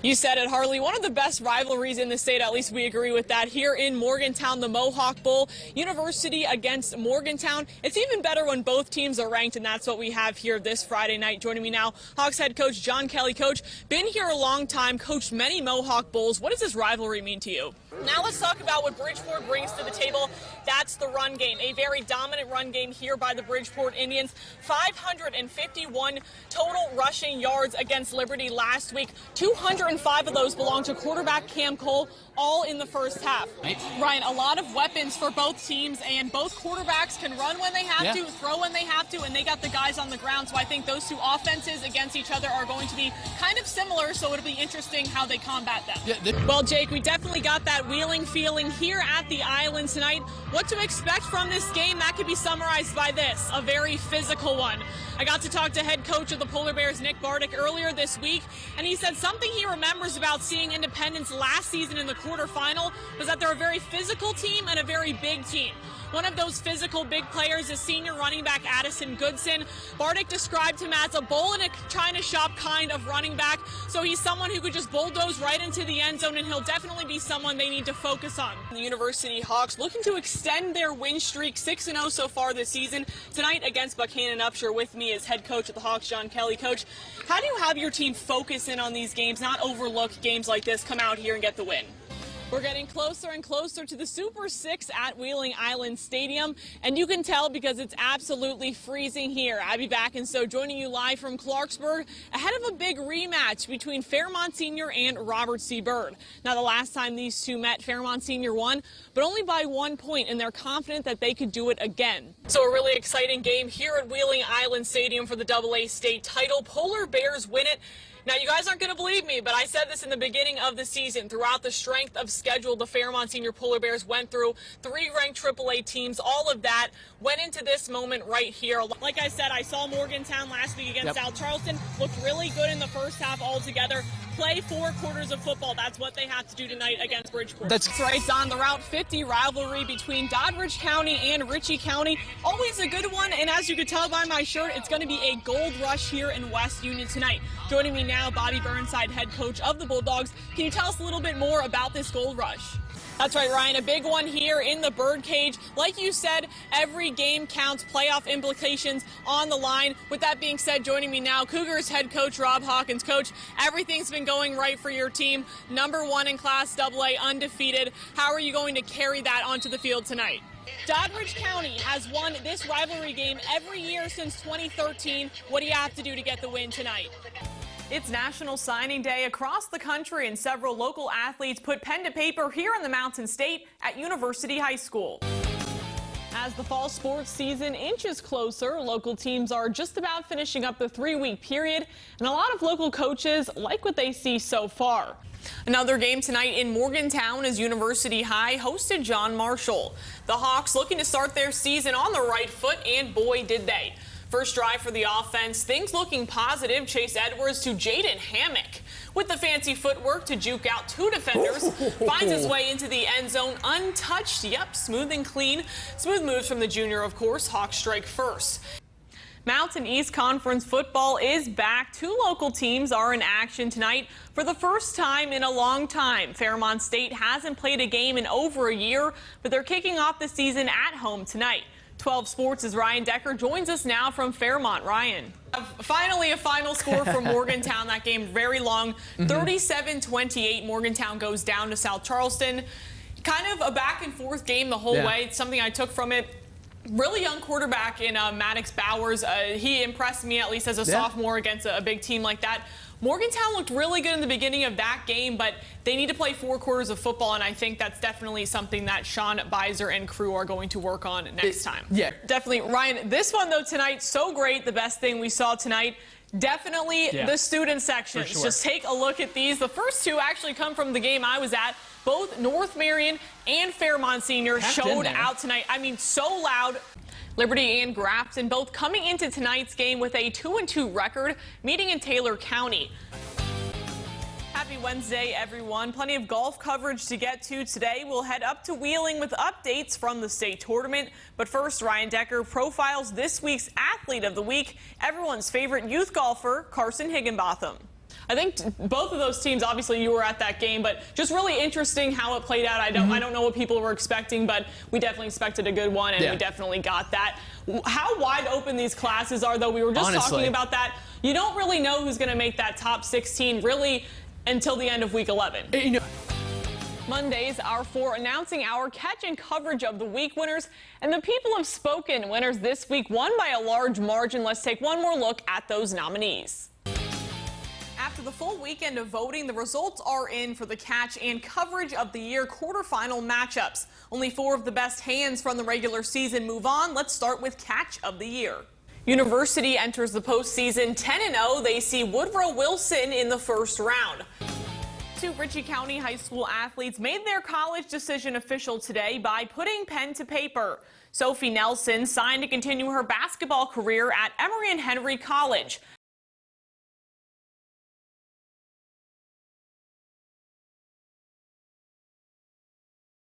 You said it, Harley. One of the best rivalries in the state, at least we agree with that, here in Morgantown, the Mohawk Bowl, University against Morgantown. It's even better when both teams are ranked, and that's what we have here this Friday night. Joining me now, Hawks head coach John Kelly. Coach, been here a long time, coached many Mohawk Bowls. What does this rivalry mean to you? Now let's talk about what Bridgeport brings to the table. That's the run game, a very dominant run game here by the Bridgeport Indians. 551 total rushing yards against Liberty last week. 205 of those belong to quarterback Cam Cole, all in the first half. Ryan, a lot of weapons for both teams, and both quarterbacks can run when they have to, throw when they have to, and they got the guys on the ground. So I think those two offenses against each other are going to be kind of similar, so it'll be interesting how they combat them. Well, Jake, we definitely got that Wheeling feeling here at the Island tonight. What to expect from this game, that could be summarized by this, a very physical one. I got to talk to head coach of the Polar Bears, Nick Bardick, earlier this week, and he said something he remembers about seeing Independence last season in the quarterfinal was that they're a very physical team and a very big team. One of those physical big players is senior running back Addison Goodson. Bardick described him as a bull in a china shop kind of running back, so he's someone who could just bulldoze right into the end zone, and he'll definitely be someone they need to focus on. The University Hawks looking to extend their win streak, 6-0 so far this season. Tonight against Buchanan Upshur. With me is head coach of the Hawks, John Kelly. Coach, how do you have your team focus in on these games, not overlook games like this, come out here and get the win? We're getting closer and closer to the Super 6 at Wheeling Island Stadium, and you can tell because it's absolutely freezing here. Abbie Backenstoe joining you live from Clarksburg ahead of a big rematch between Fairmont Senior and Robert C. Byrd. Now, the last time these two met, Fairmont Senior won, but only by 1 point, and they're confident that they could do it again. So a really exciting game here at Wheeling Island Stadium for the AA state title. Polar Bears win it. Now, you guys aren't going to believe me, but I said this in the beginning of the season. Throughout the strength of schedule, the Fairmont Senior Polar Bears went through 3 ranked AAA teams. All of that went into this moment right here. Like I said, I saw Morgantown last week against South Charleston. Looked really good in the first half altogether. Play 4 quarters of football. That's what they have to do tonight against Bridgeport. That's right, Don. The Route 50 rivalry between Doddridge County and Ritchie County. Always a good one, and as you can tell by my shirt, it's going to be a gold rush here in West Union tonight. Joining me now, Bobby Burnside, head coach of the Bulldogs. Can you tell us a little bit more about this gold rush? That's right, Ryan. A big one here in the birdcage. Like you said, every game counts, playoff implications on the line. With that being said, joining me now, Cougars head coach Rob Hawkins. Coach, everything's been going right for your team. #1 in Class AA, undefeated. How are you going to carry that onto the field tonight? Doddridge County has won this rivalry game every year since 2013. What do you have to do to get the win tonight? It's National Signing Day across the country, and several local athletes put pen to paper here in the Mountain State at University High School. As the fall sports season inches closer, local teams are just about finishing up the 3-week period, and a lot of local coaches like what they see so far. Another game tonight in Morgantown as University High hosted John Marshall. The Hawks looking to start their season on the right foot, and boy did they. First drive for the offense, things looking positive. Chase Edwards to Jaden Hammock with the fancy footwork to juke out 2 defenders. Finds his way into the end zone untouched. Yep, smooth and clean. Smooth moves from the junior, of course. Hawks strike first. Mountain East Conference football is back. 2 local teams are in action tonight for the first time in a long time. Fairmont State hasn't played a game in over a year, but they're kicking off the season at home tonight. 12 Sports' Ryan Decker joins us now from Fairmont. Ryan. Finally, a final score from Morgantown. That game very long. 37-28. Morgantown goes down to South Charleston. Kind of a back and forth game the whole way. It's something I took from it. Really young quarterback in Maddox Bowers. He impressed me, at least as a sophomore, against a big team like that. Morgantown looked really good in the beginning of that game, but they need to play 4 quarters of football, and I think that's definitely something that Sean Beiser and crew are going to work on next time. Yeah, definitely. Ryan, this one, though, tonight, so great. The best thing we saw tonight, definitely the student sections. Sure. Just take a look at these. The first 2 actually come from the game I was at. Both North Marion and Fairmont Senior showed out tonight. I mean, so loud. Liberty and Grafton both coming into tonight's game with a 2-2 record, meeting in Taylor County. Happy Wednesday, everyone. Plenty of golf coverage to get to today. We'll head up to Wheeling with updates from the state tournament. But first, Ryan Decker profiles this week's Athlete of the Week, everyone's favorite youth golfer, Carson Higginbotham. I think both of those teams, obviously you were at that game, but just really interesting how it played out. I don't know what people were expecting, but we definitely expected a good one, and we definitely got that. How wide open these classes are, though, we were just talking about that. You don't really know who's going to make that top 16 really until the end of week 11. Mondays are for announcing our catch and coverage of the week winners, and the people have spoken. Winners this week won by a large margin. Let's take one more look at those nominees. After the full weekend of voting, the results are in for the catch and coverage of the year quarterfinal matchups. Only 4 of the best hands from the regular season move on. Let's start with catch of the year. University enters the postseason 10-0. They see Woodrow Wilson in the first round. 2 Ritchie County high school athletes made their college decision official today by putting pen to paper. Sophie Nelson signed to continue her basketball career at Emory and Henry College.